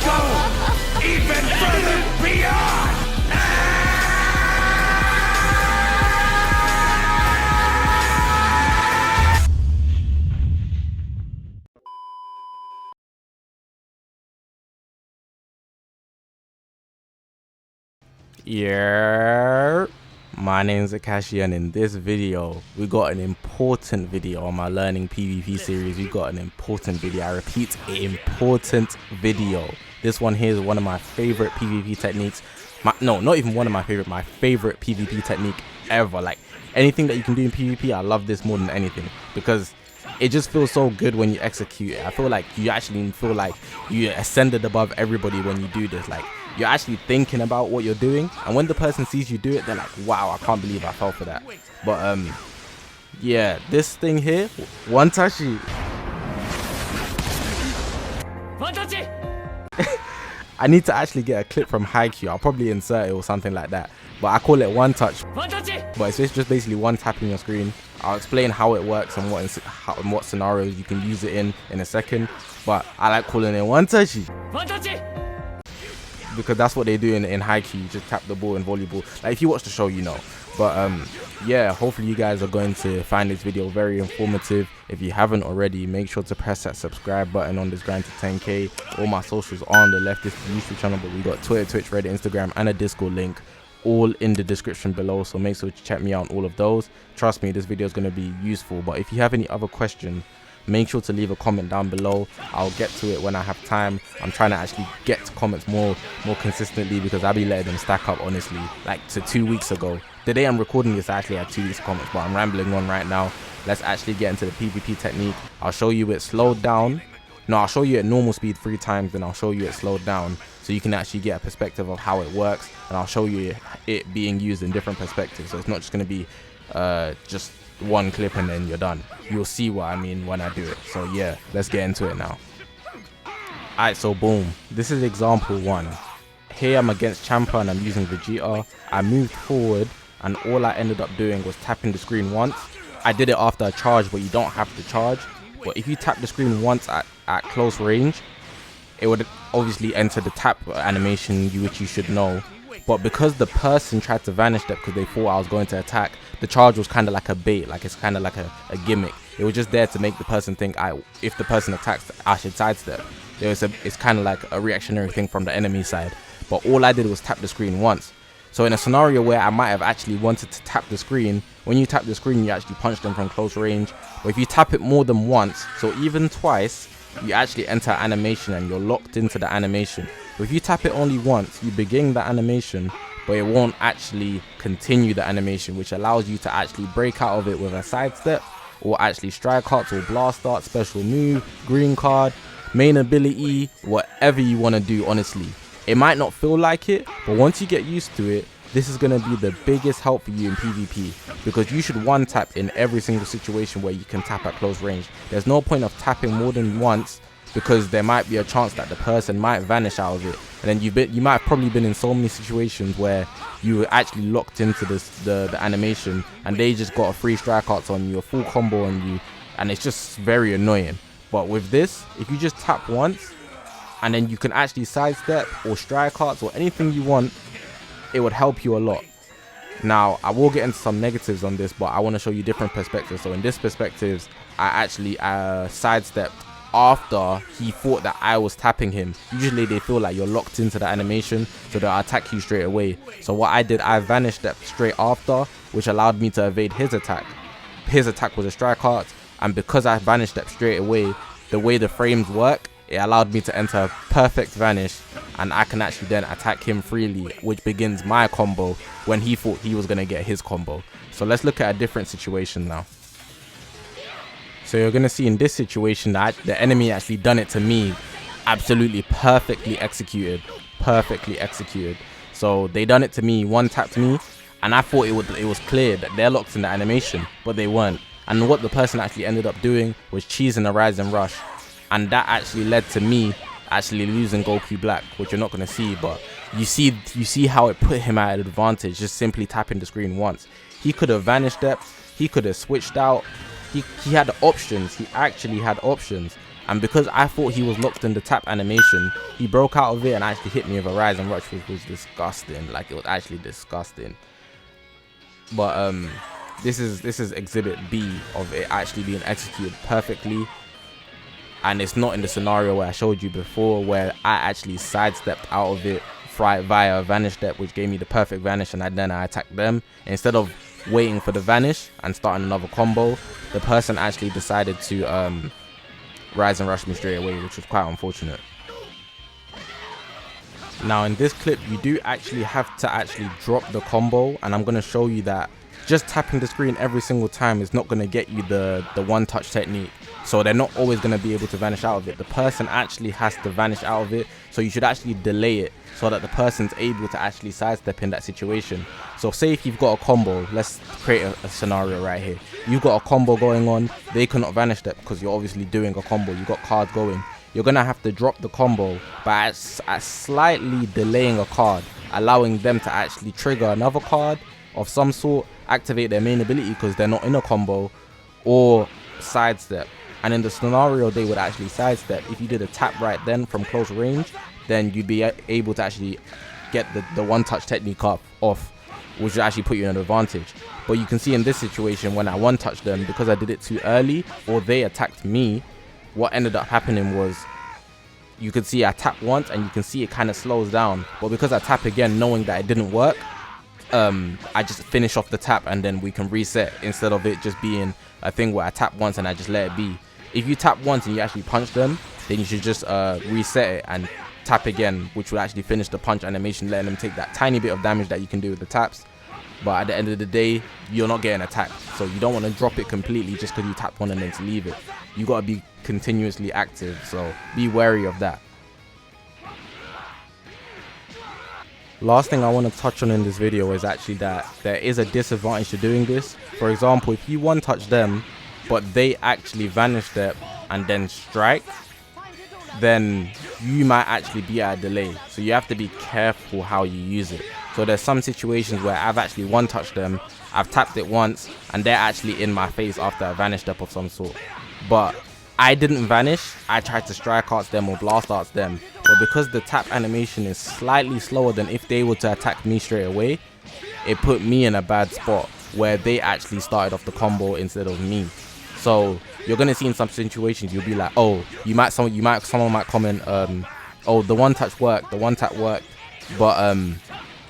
go even further beyond. Yeah, my name is Zakashi, and in this video we got an important video on my learning PvP series. We got an important video. I repeat, an important video. This one here is one of my favorite PvP techniques. Not even one of my favorite, my favorite PvP technique ever. Like anything that you can do in PvP, I love this more than anything because it just feels so good when you execute it. I feel like you actually feel like you ascended above everybody when you do this. Like you're actually thinking about what you're doing, and when the person sees you do it, they're like, wow, I can't believe I fell for that. But yeah, this thing here, one touchy. I need to actually get a clip from Haikyuu. I'll probably insert it or something like that, but I call it one touch. But it's just basically one tapping your screen. I'll explain how it works and what scenarios you can use it in a second, but I like calling it one touchy because that's what they do in Haikyuu. You just tap the ball in volleyball. Like if you watch the show, you know. But yeah, hopefully you guys are going to find this video very informative. If you haven't already, make sure to press that subscribe button on this grind to 10k. All my socials are on the left. This is the YouTube channel, but we got Twitter, Twitch, Reddit, Instagram, and a Discord link all in the description below, so make sure to check me out on all of those. Trust me, this video is going to be useful. But if you have any other questions, make sure to leave a comment down below. I'll get to it when I have time. I'm trying to actually get to comments more consistently because I'll be letting them stack up, honestly. Like to 2 weeks ago, the day I'm recording this, I actually had 2 weeks of comments, but I'm rambling on right now. Let's actually get into the PvP technique. I'll show you it slowed down. No, I'll show you at normal speed 3 times, then I'll show you it slowed down so you can actually get a perspective of how it works, and I'll show you it being used in different perspectives. So it's not just going to be just one clip and then you're done. You'll see what I mean when I do it. So yeah, let's get into it now. Alright, so boom, this is example 1. Here I'm against Champa and I'm using Vegeta. I moved forward and all I ended up doing was tapping the screen once. I did it after a charge, but you don't have to charge. But if you tap the screen once at close range, it would obviously enter the tap animation, which you should know. But because the person tried to vanish that because they thought I was going to attack, the charge was kind of like a bait, like it's kind of like a gimmick. It was just there to make the person think, if the person attacks, I should sidestep. It's kind of like a reactionary thing from the enemy side. But all I did was tap the screen once. So in a scenario where I might have actually wanted to tap the screen, when you tap the screen, you actually punch them from close range. But if you tap it more than once, so even twice, you actually enter animation and you're locked into the animation. But if you tap it only once, you begin the animation, but it won't actually continue the animation, which allows you to actually break out of it with a sidestep, or actually strike arts or blast art, special move, green card, main ability, whatever you want to do. Honestly, it might not feel like it, but once you get used to it, this is going to be the biggest help for you in PvP, because you should one tap in every single situation where you can tap at close range. There's no point of tapping more than once because there might be a chance that the person might vanish out of it, and then you might have probably been in so many situations where you were actually locked into the animation and they just got a free strike arts on you, a full combo on you, and it's just very annoying. But with this, if you just tap once and then you can actually sidestep or strike arts or anything you want, it would help you a lot. Now I will get into some negatives on this, but I want to show you different perspectives. So in this perspective, I actually sidestepped after he thought that I was tapping him. Usually they feel like you're locked into the animation, so they'll attack you straight away. So what I did, I vanished stepped straight after, which allowed me to evade his attack. His attack was a strike art, and because I vanished stepped straight away, the way the frames work, it allowed me to enter a perfect vanish, and I can actually then attack him freely, which begins my combo when he thought he was going to get his combo. So let's look at a different situation now. So you're going to see in this situation that the enemy actually done it to me, absolutely perfectly executed. So they done it to me, one tapped me, and I thought it was clear that they're locked in the animation, but they weren't. And what the person actually ended up doing was cheesing a rise and rush. And that actually led to me actually losing Goku Black, which you're not going to see, but you see how it put him at an advantage just simply tapping the screen once. He could have vanished depth, he could have switched out, he had options, he actually had options, and because I thought he was locked in the tap animation, he broke out of it and actually hit me with a rise and rush, which was disgusting. Like, it was actually disgusting. But this is exhibit B of it actually being executed perfectly, and it's not in the scenario where I showed you before, where I actually sidestepped out of it via a vanish step, which gave me the perfect vanish, and then I attacked them. Instead of waiting for the vanish and starting another combo, the person actually decided to rise and rush me straight away, which was quite unfortunate. Now in this clip, you do actually have to actually drop the combo, and I'm going to show you that just tapping the screen every single time is not going to get you the one touch technique. So they're not always going to be able to vanish out of it. The person actually has to vanish out of it, so you should actually delay it so that the person's able to actually sidestep in that situation. So say if you've got a combo, let's create a scenario right here. You've got a combo going on, they cannot vanish step because you're obviously doing a combo, you've got cards going. You're going to have to drop the combo by slightly delaying a card, allowing them to actually trigger another card of some sort, activate their main ability because they're not in a combo, or sidestep. And in the scenario, they would actually sidestep. If you did a tap right then from close range, then you'd be able to actually get the one touch technique off, which would actually put you in an advantage. But you can see in this situation, when I one touched them, because I did it too early or they attacked me, what ended up happening was, you could see I tap once and you can see it kind of slows down. But because I tap again, knowing that it didn't work, I just finish off the tap and then we can reset, instead of it just being a thing where I tap once and I just let it be. If you tap once and you actually punch them, then you should just reset it and tap again, which will actually finish the punch animation, letting them take that tiny bit of damage that you can do with the taps. But at the end of the day, you're not getting attacked, so you don't want to drop it completely just because you tap one and then to leave it. You got to be continuously active, so be wary of that. Last thing I want to touch on in this video is actually that there is a disadvantage to doing this. For example, if you one touch them but they actually vanish step and then strike, then you might actually be at a delay, so you have to be careful how you use it. So there's some situations where I've actually one touched them, I've tapped it once and they're actually in my face after a vanish step of some sort, but I didn't vanish, I tried to strike arts them or blast arts them. But because the tap animation is slightly slower than if they were to attack me straight away, it put me in a bad spot where they actually started off the combo instead of me. So you're gonna see in some situations, you'll be like, oh, someone might comment, oh, the one touch worked, the one tap worked, but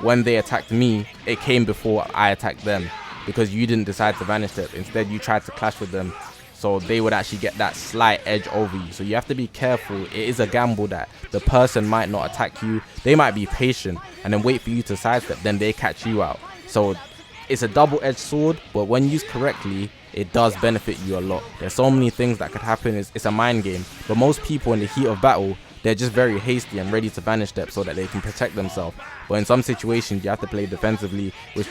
when they attacked me, it came before I attacked them because you didn't decide to vanish step. Instead, you tried to clash with them, so they would actually get that slight edge over you. So you have to be careful. It is a gamble that the person might not attack you. They might be patient and then wait for you to sidestep, then they catch you out. So it's a double-edged sword, but when used correctly, it does benefit you a lot. There's so many things that could happen. It's a mind game, but most people in the heat of battle, they're just very hasty and ready to vanish step so that they can protect themselves. But in some situations, you have to play defensively, which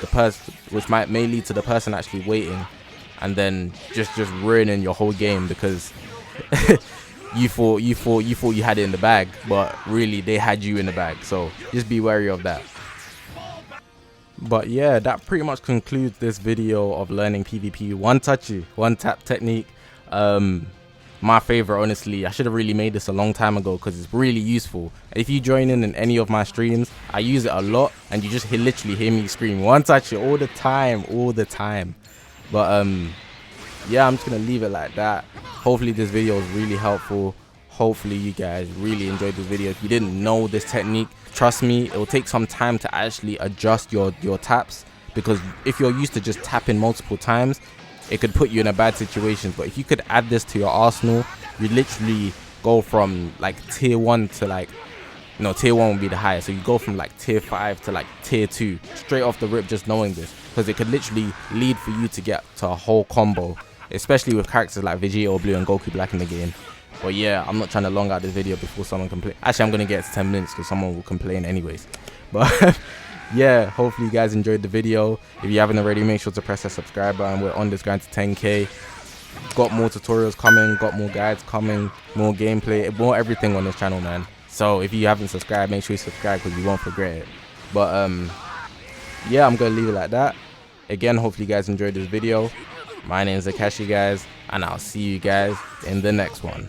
may lead to the person actually waiting and then just ruining your whole game because you thought you had it in the bag, but really they had you in the bag. So just be wary of that. But yeah, that pretty much concludes this video of learning PvP one tap technique. My favorite, honestly. I should have really made this a long time ago because it's really useful. If you join in any of my streams, I use it a lot and you just literally hear me scream one touch all the time. But yeah, I'm just gonna leave it like that. Hopefully this video was really helpful. Hopefully you guys really enjoyed this video. If you didn't know this technique, trust me, it will take some time to actually adjust your taps, because if you're used to just tapping multiple times, it could put you in a bad situation. But if you could add this to your arsenal, you literally go from like tier 1 to like, no, tier 1 would be the highest, so you go from like tier 5 to like tier 2 straight off the rip, just knowing this, because it could literally lead for you to get to a whole combo, especially with characters like Vegeta Blue and Goku Black in the game. But yeah, I'm not trying to long out this video before someone complains. Actually, I'm gonna get to 10 minutes because someone will complain anyways. But yeah, hopefully you guys enjoyed the video. If you haven't already, make sure to press that subscribe button. We're on this grind to 10k. Got more tutorials coming, got more guides coming, more gameplay, more everything on this channel, man. So if you haven't subscribed, make sure you subscribe because you won't regret it. But yeah, I'm gonna leave it like that. Again, hopefully you guys enjoyed this video. My name is Zakashi, guys, and I'll see you guys in the next one.